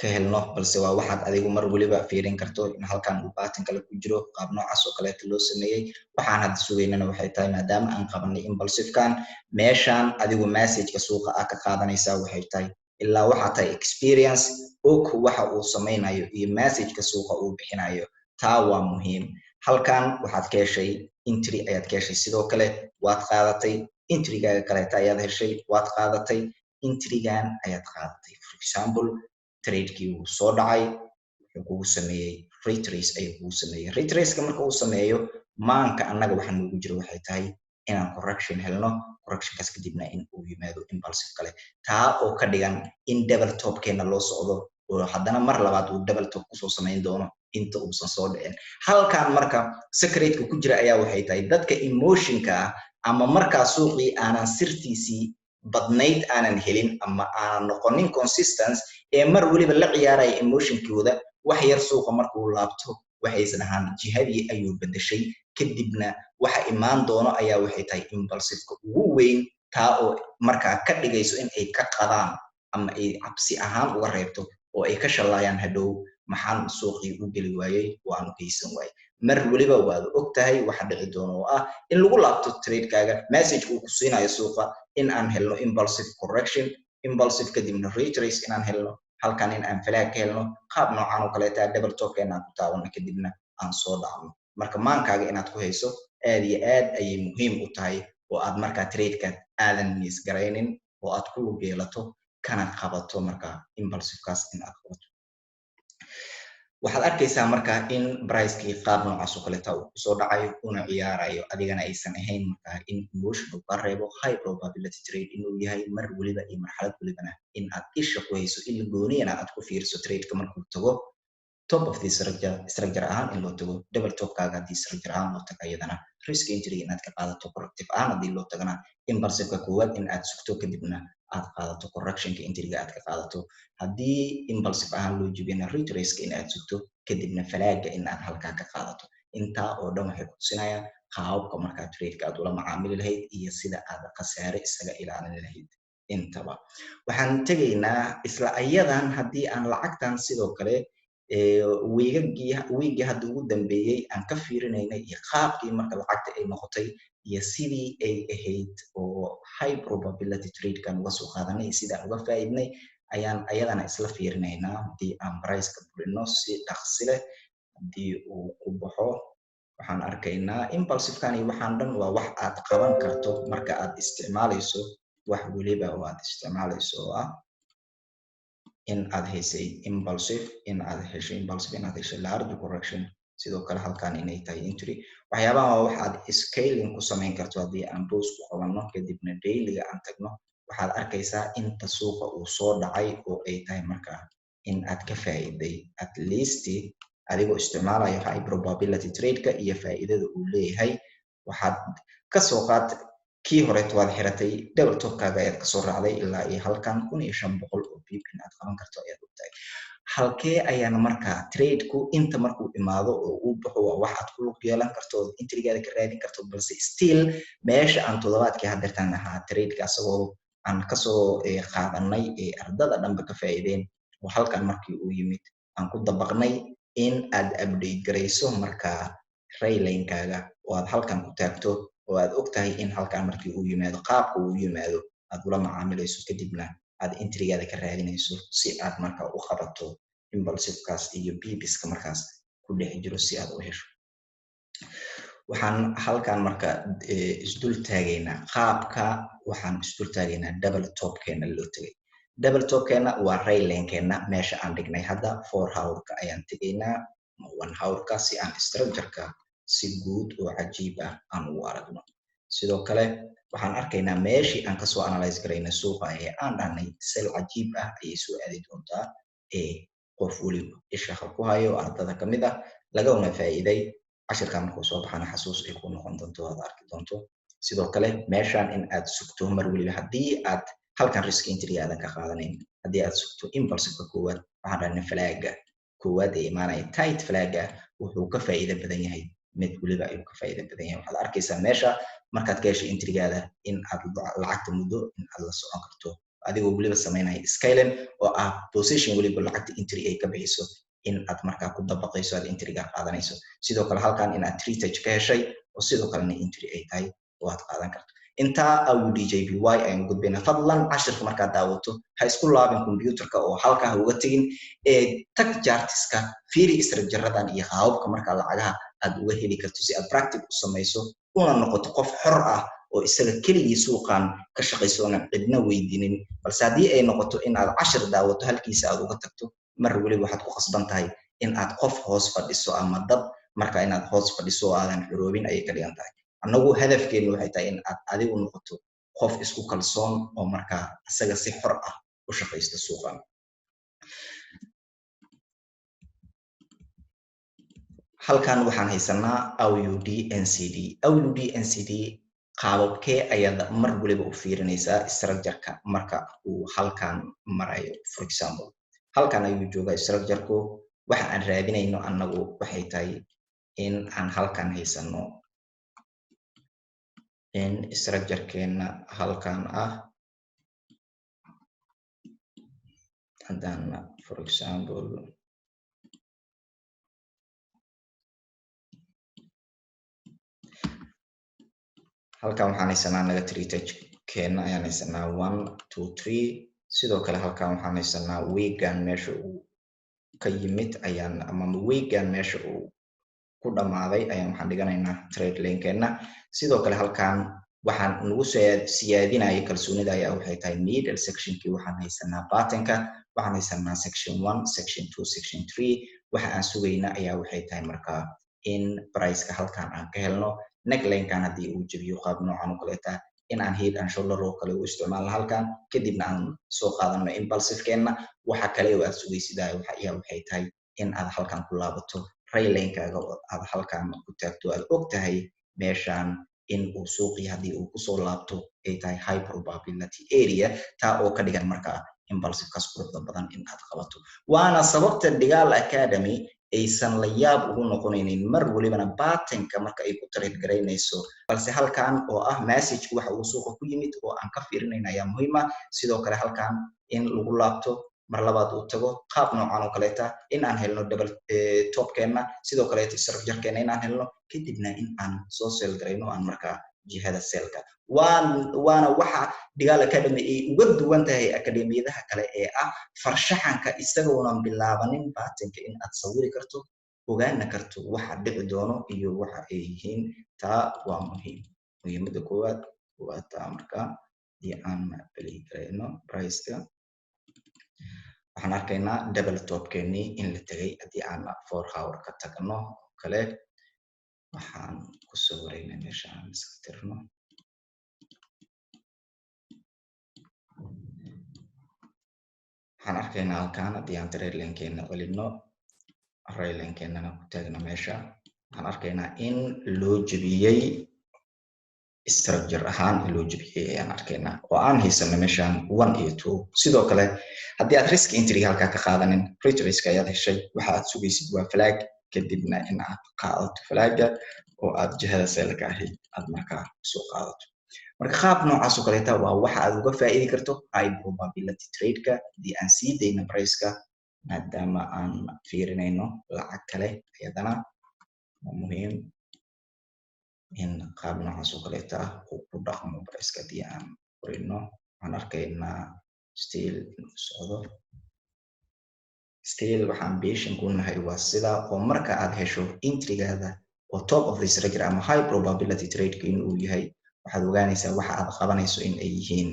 ka helno balse waa waxaad adigu mar waliba fiirin karto in halkan uu baatin kale ku jiro qaab noocaas oo kaleeta loo sameeyey waxaan hadda sugaynana waxay tahay maadaama aan qabanay impulsive-kan meeshaan adigu message-ka suuqa ah ka qaadanaysaa waxay tahay ilaa waxaa tahay experience og waxa uu samaynayo iyo message-ka suuqa uu bixinayo taa waa muhiim halkan waxaad ka heshay entry ayaad ka heshay sidoo kale waad qaadatay entry-gaaga kaleeta ayaad heshay waad qaadatay entry-gan ayaad qaadatay for example trade-kii wuu soo dhacay wuxuu kugu sameeyey retrace ayuu kugu sameeyey retrace-ka marka uu sameeyo maanka annaga waxaa noogu jiro waxay tahay inaan correction helno correctionkaas kadibna in uu yimaado impulsive kale taa oo ka dhigan in double top-keena loo socdo oo haddana mar labaad uu double top kusoo samayn doono inta uusan soo dhicin halkan marka secret-ka ku jira ayaa waxay tahay dadka emotion-ka ah ama markaa suuqii aanan sirtiisii badnayd aanan helin ama aanan noqonin consistence ee mar waliba la ciyaaraya emotion-kooda wax yar suuqa markuu laabto waxaysan ahaan jihadii ayuu bedeshay kadibna waxa imaan doono ayaa waxay tahay impulsive-ka ugu weyn taa oo markaa ka dhigayso in ay ka qadaan ama ay cabsi ahaan uga reebto oo ay ka shallaayaan hadhow maxaan suuqii u geli waayey waanu geysan waayey mar waliba waad ogtahay waxa dhici doono oo ah in lagu laabto trade-kaaga message uu ku siinayo suuqa in aan helno impulsive correction impulsive kadibna retrace inaan helno halkan in aan flag ka helno qaab noocan oo kaleeta double top-keena ku taabano kadibna aan soo dhacno marka maankaaga inaad ku hayso aad iyo aad ayay muhiim u tahay oo aad markaa trade-ka aadan miis garaynin oo aad ku lug yeelato kana qabato marka impulsive-kaas in aad qabato waxaad arkaysaa markaa in pricekii qaab noocaas oo kaleeta uu kusoo dhacayo una ciyaarayo adigana aysan ahayn markaa in emotion uu ka reebo high probability trade inuu yahay mar weliba iyo marxalad welibana in aad isha ku hayso in gooniyana aad ku fiiriso tradeka markuu tago top of the structure ahaan in loo tago double topkaaga haddii structure ahaan loo tago iyadana risk entry inaad ka qaadato corrective ahaan haddii loo tagana impulsiveka koowaad in aad sugto kadibna aad qaadato correctionka entryga aad ka qaadato haddii impulsive ahaan loo jibina retraceka in aad sugto kadibna falaaga in aad halkaa ka qaadato intaa oo dhan waxay ku tusinayaan qaababka markaa tradeka aad ula macaamili lahayd iyo sida aad khasaare isaga ilaalin lahayd intaba waxaan tegaynaa isla ayadan haddii aan lacagtan sidoo kale wiigii hadda ugu dambeeyey aan ka fiirinaynay iyo qaabkii marka lacagta ay noqotay iyo sidii ay ahayd oo high probability tradekan uga soo qaadanay sidaan uga faa'iidnay ayaan ayadana isla fiirinaynaa haddii aan priceka burino si dhaqsi leh haddii uu ku baxo waxaan arkaynaa impulsivekani waxaan dhan waa wax aad qaban karto marka aad isticmaalayso wax weliba oo aad isticmaalayso oo ah in aad haysay impulsive in aad hesho impulsive in aad hesho large correction sidoo kale halkan inay tahay entry waxyaabaha waa wax aad scaling ku samayn karto haddii aan boos ku qabanno kadibna dailyga aan tagno waxaad arkaysaa inta suuqa uu soo dhacay oo ay tahay markaa in aad ka faa'iiday at least adigoo isticmaalayo high probability tradeka iyo faa'iidada uu leeyahay waxaad kasoo qaad kii horeeto waad xiratay double topkaaga ayaad kasoo raacday ilaa iyo halkan 1500 oo pip in aad qaban karto ayaad ogtahay halkee ayaan markaa tradeku inta markuu imaado oo uu baxo waa waxaad ku lug yeelan karto oo intrigaada ka raadin karto balse still meesha aan toddobaadkii haddeertan ahaa tradeka asagoo aan kasoo qaadanay ardada dhanba ka faa'iideen oo halkan markii uu yimid aan ku dabaqnay in aad update garayso markaa raylinkaaga oo aad halkan ku taagto oo aad ogtahay in halkan markii uu yimaado qaabka uu yimaado aad ula macaamilayso kadibna aad intrigaada ka raadinayso si aad markaa u qabato impulsivekaas iyo bibiska markaas ku dhex jiro si aad u hesho waxaan halkan marka isdul taagaynaa qaabka waxaan isdul taagaynaa double topkeena loo tagay double topkeena waa raylinkeenna meesha aan dhignay hadda 4 hourka ayaan tegaynaa 1 hourka si aan structureka si guud oo cajiib ah aan ugu aragno sidoo kale waxaan arkaynaa meeshii aan kasoo analyze garayna suuqa ee aan dhahnay sel cajiib ah ayay soo aadi doontaa qof weliba isha ku hayo ardada ka mid ah lagana faa'iiday cashirka markuu soo baxana xasuus ay ku noqon doonto aad arki doonto sidoo kale meeshaan in aad sugto mar weliba haddii aad halkan risk entry aadan ka qaadanayn haddii aad sugto impulsiveka koowaad waxaan dhahnay falaaga koowaad ee imaanaya tight falaaga wuxuu ka faa'iido badan yahay mid weliba ayuu ka faa'iido badan yahay waxaad arkaysaa meesha markaad ka hesho intrigaada in aad lacagta muddo in aad la socon karto adigoo weliba samaynaya scaling oo ah position weliba lacagta entry ay ka bixiso in aad markaa ku dabaqayso aad intriga qaadanayso sidoo kale halkan in aad retouch ka heshay oo sidoo kalena entry ay tahay oo aad qaadan karto intaa awdjby ayaan gudbayna fadlan cashirka markaad daawato ha isku laabin computerka oo halkaa ha uga tegin tag jartiska fiiri structuradan iyo qaababka markaa lacagaha aad uga heli karto si aad practice u samayso una noqoto qof xor ah oo isaga keligii suuqan ka shaqayso oona cidna weydiinin balse haddii ay noqoto in aad cashir daawato halkiisa aad uga tagto mar weliba waxaad ku qasban tahay in aad qof hoos fadhiso ama dad marka inaad hoos fadhiso oo aadan xuroobin ayay ka dhigan tahay annagu hadafkeenu waxay tahay in aad adigu noqoto qof isku kalsoon oo markaa isaga si xor ah u shaqaysta suuqan halkan waxaan haysanaa AUD NCD AUD NCD qaababkee ayaad mar waliba u fiirinaysaa structureka marka uu halkan marayo for example halkan ayuu joogaa structureku waxa aan raadinayno annagu waxay tahay in aan halkan haysano in structurekeena halkan ah haddaan for example halkan waxaan haysanaa negative retouchkeena ayaan haysanaa 1 2 3 sidoo kale halkan waxaan haysanaa weegan meesha uu ka yimid ayaan ama weegan meesha uu ku dhamaaday ayaan waxaan dhiganaynaa trade lanekeena sidoo kale halkan waxaan nagu siyaadinaya kalsoonida ayaa waxay tahay middle sectionkii waxaan haysanaa patternka waxaan haysanaa section 1 section 2 section 3 waxa aan sugayna ayaa waxay tahay markaa in priceka halkan aan ka helno neckline-kan haddii uu jabiyo qaab noocan oo kaleeta in aan head and shoulder oo kale u isticmaalno halkan kadibna aan soo qaadano impulsive-keenna waxa kale oo aad sugaysidaa waxay tahay in aad halkan ku laabato rayline-kaaga oo aad halkan ku taagto aad og tahay meeshaan in uu suuqii haddii uu kusoo laabto ay tahay high probability area taa oo ka dhigan markaa impulsive-kaas quruxda badan in aad qabato waana sababta Dhigaal Academy aysan la yaab ugu noqonaynin mar walibana baatanka marka ay ku trade garaynayso balse halkan oo ah message waxa uu suuqa ku yimid oo aan ka fiirinayna ayaa muhiim ah sidoo kale halkan in lagu laabto mar labaad uu tago qaab noocan oo kaleeta in aan helno double topkeena sidoo kaleeta structure-keena in aan helno kadibna in aan soo sell garayno aan markaa jihada sellka waana waxa Dhigaal Academy ay uga duwan tahay akademiyadaha kale ee ah farshaxanka isagoona bilaabanin baatanka in aad sawiri karto ogaana karto waxa dhici doono iyo waxa ay yihiin taa waa muhiimada koowaad waa taa markaa iyo aan beli garayno price-ka waxaan arkaynaa double topkeennii in la tegay haddii aan 4 hour ka tagno kale waxaan ku sawiraynaa meesha aan iska tirno waxaan arkaynaa halkan haddii aan trade line-keena celino array line-keenana ku taagno meesha waxaan arkaynaa in loo jebiyey structure ahaan loo jebiyey ayaan arkaynaa oo aan haysano meeshaan 1 iyo 2 sidoo kale haddii aad risk entry halkaa ka qaadanin risk ayaad heshay waxa aad sugaysid waa flag kadibna in aad qaadato flagga oo aad jihada sellka ahayd aad markaa soo qaadato marka qaab noocaas oo kaleeta waa waxa aad uga faa'iidi karto high probability trade-ka haddii aan sii dayno price-ka maadaama aan fiirinayno lacag kale iyadana waa muhiim in qaab noocaas oo kaleeta uu ku dhaqmo price-ka haddii aan qorino waxaan arkaynaa still inuu socdo still waxaan patient ku nahay waa sida oo marka aad hesho entry-gaada oo top of the structure ama high probability trade-ka in uu yahay waxaad ogaanaysaa waxa aad qabanayso in ay yihiin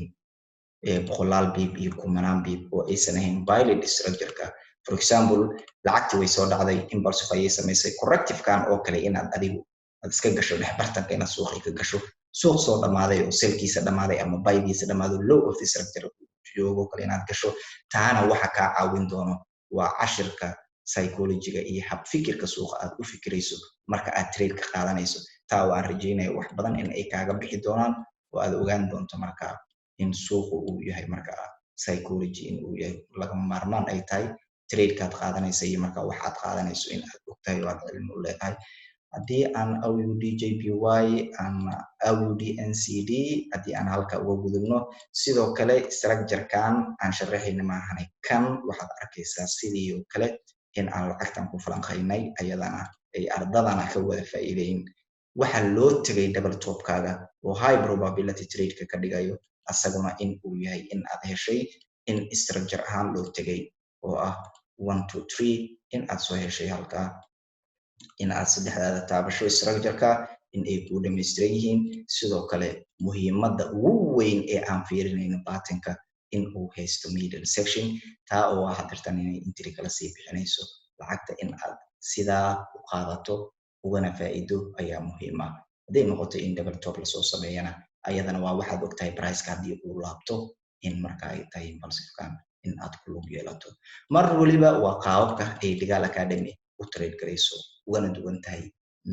boqolaal bib iyo kumanaan bib oo aysan ahayn violent structure-ka for example lacagtii way soo dhacday impulsive ayay samaysay corrective-kan oo kale inaad adigu aad iska gasho dhex bartanka inaad suuqii ka gasho suuq soo dhammaaday oo selkiisa dhammaaday ama baygiisa dhammaado low of the structure joogo kale inaad gasho taana waxa kaa caawin doono waa cashirka psychology-ga iyo hab fikirka suuqa aad u fikirayso marka aad trade ka qaadanayso taa waan rajaynaya wax badan in ay kaaga bixi doonaan oo aad ogaan doonto markaa in suuqu uu yahay markaa psychology in uu yahay lagama maarmaan ay tahay trade-kaad qaadanaysa iyo markaa wax aad qaadanayso in aad ogtahay oo aad cilmi u leedahay haddii aan AUD JPY aan AUD NCD haddii aan halka uga gudubno sidoo kale structure-kan aan sharaxayna maahanay kan waxaad arkaysaa sidii oo kale in aan lacagtan ku falanqaynay ayadana ay ardadana ka wada faa'iideyn waxa loo tagay double top-kaaga oo high probability trade-ka ka dhigayo asaguna in uu yahay in aad heshay in structure ahaan loo tagay oo ah 1 2 3 in aad soo heshay halkaa in aad saddexdaada taabasho structure-ka in ay ku dhammaystiran yihiin sidoo kale muhiimadda ugu weyn ee aan fiirinayno baatanka in uu haysto middle section taa oo ah hadirtan inay entry kala sii bixinayso lacagta in aad sidaa u qaadato ugana faa'iido ayaa muhiim ah hadday noqoto in double top lasoo sameeyana ayadana waa waxaad ogtahay price-ka haddii uu laabto in marka ay tahay impulsive-kan in aad ku lug yeelato mar waliba waa qaababka ay Dhigaal Academy u trade garayso ugana duwan tahay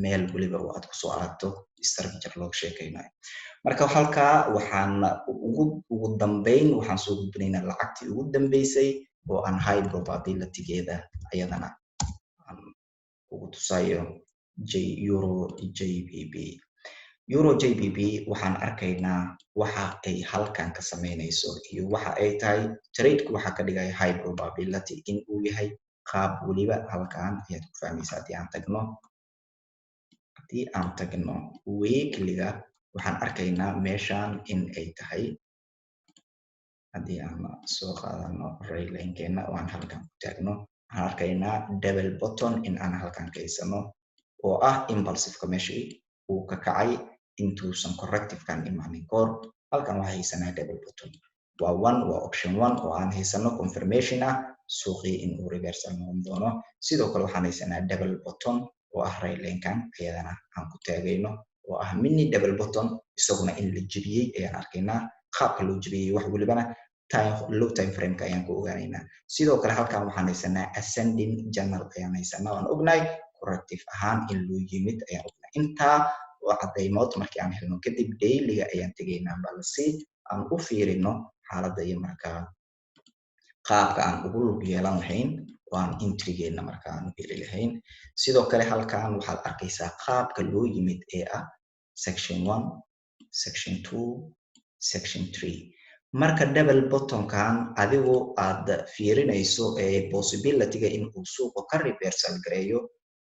meel waliba oo aad kusoo aragto structure looga sheekaynayo marka halkaa waxaan ugu dambeyn waxaan soo gudbinaynaa lacagtii ugu dambeysay oo aan high probability-geeda ayadana aan ugu tusayo Euro JBP waxaan arkaynaa waxa ay halkan ka samaynayso iyo waxa ay tahay trade-ku waxa ka dhigaya high probability in uu yahay qaab waliba halkan ayaad ku fahmaysaa haddii aan tagno weekly-ga waxaan arkaynaa meeshaan in ay tahay haddii aan soo qaadano rayline-keena oo aan halkan ku taagno waxaan arkaynaa double bottom in aan halkan ka haysano oo ah impulsive-ka meeshii uu ka kacay intuusan corrective-kan imaanin koor halkan waxaa haysanaa double bottom waa option 1 oo aan haysano confirmation ah suuqii in uu reversal noqon doono. Sidoo kale waxaan haysanaa double bottom oo ah rayleenkan iyadana aan ku taagayno oo ah mini double bottom isaguna in la jebiyey ayaan arkaynaa. qaabka loo jebiyey wax walibana low time frame-ka ayaan ku ogaanaynaa. sidoo kale halkan waxaan haysanaa ascending channel ayaan haysanaa waan ognahay corrective ahaan in loo yimid ayaan ognahay. intaa oo cadaymood markii aan helno kadib dailyga ayaan tegaynaa balse aan u fiirino xaaladda iyo markaa qaabka aan ugu lug yeelan lahayn oo aan intrigeena markaa aan heli lahayn. sidoo kale halkan waxaad arkaysaa qaabka loo yimid ee ah section 1 section 2 section 3. marka double bottomkan adigu aad fiirinayso possibility-ga in uu suuqa ka reversal gareeyo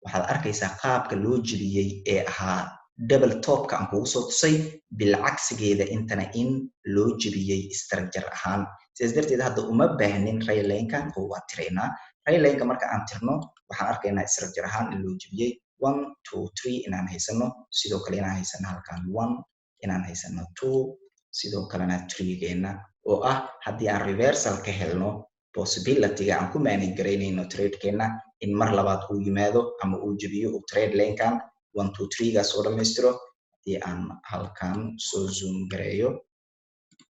waxaad arkaysaa qaabka loo jebiyey ee ahaa double topka aan kugu soo tusay bilcagsigeeda intana in loo jebiyey structure ahaan. sidaas darteed hadda uma baahnin rayleenkan oo waa tiraynaa. rayleenka marka aan tirno waxaan arkaynaa structure ahaan in loo jebiyey 1 2 3 inaan haysano. sidoo kale inaan haysano halkan 1 inaan haysano 2 sidoo kalena 3geena oo ah haddii aan reversal ka helno possibility-ga aan ku manage garaynayno trade-keena in mar labaad uu yimaado ama uu jebiyo uu trade lane-kan 1 2 3gaas oo dhammaystiro. haddii aan halkan soo zoom gareeyo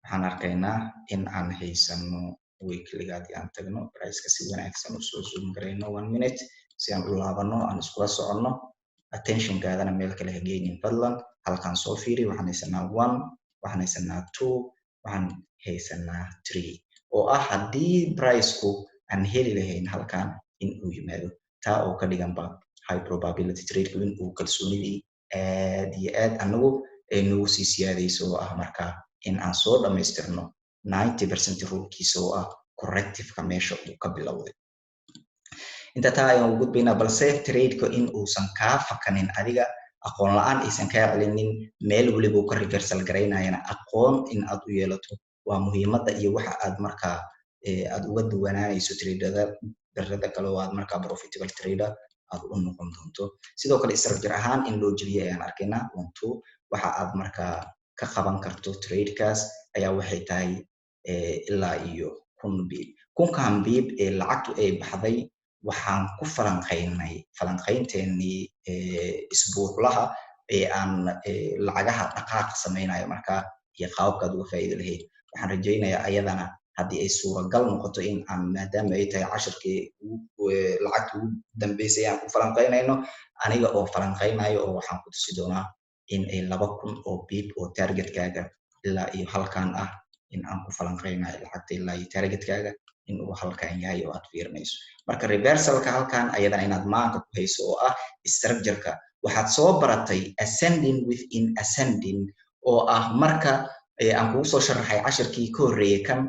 waxaan arkaynaa in aan haysano weekly-ga haddii aan tagno price-ka si wanaagsan u soo zoom garayno 1 minute si aan u laabano aan iskula soconno. attention-gaadana meel kale ha geynin fadlan. halkan soo fiiri waxaan haysanaa 1 waxaan haysanaa 2 waxaan haysanaa 3 oo ah haddii price-ku aan heli lahayn halkan in uu yimaado taa oo ka dhiganba high probability trade in uu kalsoonidii aad iyo aad anagu ay nagu sii siyaadayso oo ah markaa in aan soo dhammaystirno 90% rulkiisa oo ah corrective-ka meesha uu ka bilowday. inta taa ayaan ugu gudbaynaa balse trade-ka in uusan kaa fakanin adiga aqoon la-aan aysan kaa celinin meel waliba uu ka reversal garaynayana aqoon in aad u yeelato waa muhiimadda iyo waxa aad markaa aad uga duwanaanayso traderada kale oo aad markaa profitable trader aad u noqon doonto. sidoo kale structure ahaan in loo jebiyey ayaan arkaynaa 1 2 waxa aad markaa ka qaban karto trade-kaas ayaa waxay tahay ilaa iyo 1000 biib. 1000 biib ee lacagtu ay baxday waxaan ku falanqaynteenii isbuuclaha ee aan lacagaha dhaqaaqa samaynayo markaa iyo qaababkaad uga faa'iido lahayd. waxaan rajaynayaa ayadana haddii ay suuragal noqoto in aan maadaama ay tahay cashirkii lacagta ugu dambeysay aan ku falanqaynayno aniga oo falanqaynayo oo waxaan ku tusi doonaa in ay 2000 oo biib oo targetkaaga ilaa iyo halkan ah in aan ku falanqaynayo lacagta ilaa iyo targetkaaga in uu halkan yahay oo aad fiirinayso. marka reversalka halkan ayadana inaad maanka ku hayso oo ah structure-ka waxaad soo baratay ascending within ascending oo ah marka aan kugu soo sharaxay cashirkii ka horreeyay kan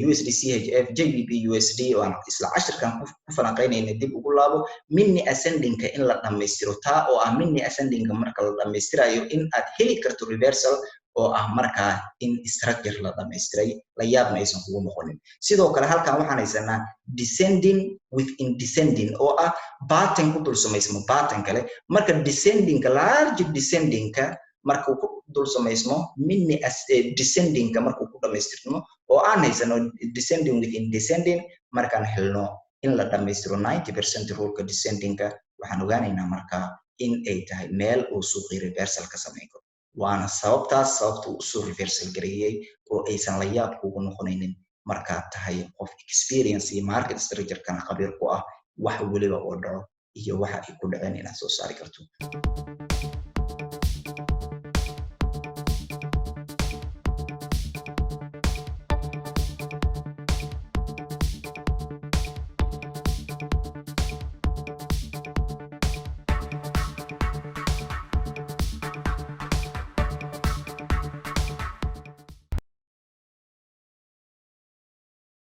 USD CHF JBP USD oo aan isla cashirkan ku falanqaynayna dib ugu laabo mini ascending-ka in la dhammaystiro taa oo ah mini ascending-ka marka la dhammaystirayo in aad heli karto reversal oo ah markaa in structure la dhammaystiray la yaabna aysan kugu noqonin. sidoo kale halkan waxaan haysanaa descending within descending oo ah pattern ku dul samaysmo pattern kale marka descending-ka large descending-ka markuu ku dul samaysmo mini descending-ka markuu ku dhammaystirmo oo aan haysano descending within descending markaan helno in la dhammaystiro 90% rulka descending-ka waxaan ogaanaynaa markaa in ay tahay meel uu suuqii reversal ka samayn karo. waana sababta uu soo reversal gareeyay oo aysan la yaab kugu noqonaynin markaad tahay qof experience iyo market structure-kana khabiir ku ah wax waliba oo dhaco iyo waxa ay ku dhaceen inaad soo saari karto.